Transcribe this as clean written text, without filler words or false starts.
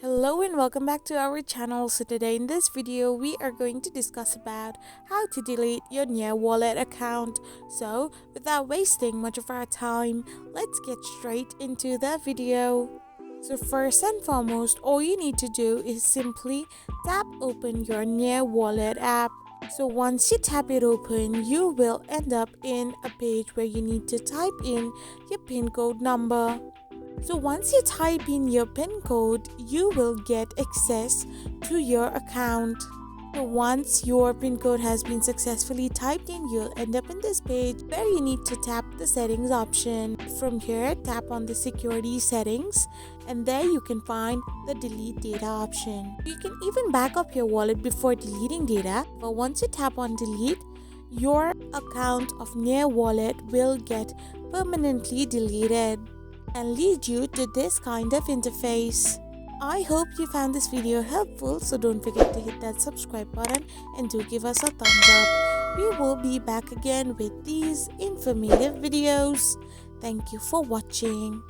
Hello and welcome back to our channel. So today in this video we are going to discuss about how to delete your MyNearWallet account. So without wasting much of our time, let's get straight into the video. So first and foremost, all you need to do is simply tap open your MyNearWallet app. So once you tap it open, you will end up in a page where you need to type in your PIN code number. So once you type in your PIN code, you will get access to your account. So once your PIN code has been successfully typed in, you'll end up in this page where you need to tap the settings option. From here, tap on the security settings and there you can find the delete data option. You can even back up your wallet before deleting data, but once you tap on delete, your account of MyNearWallet will get permanently deleted and lead you to this kind of interface. I hope you found this video helpful, so don't forget to hit that subscribe button and do give us a thumbs up. We will be back again with these informative videos. Thank you for watching.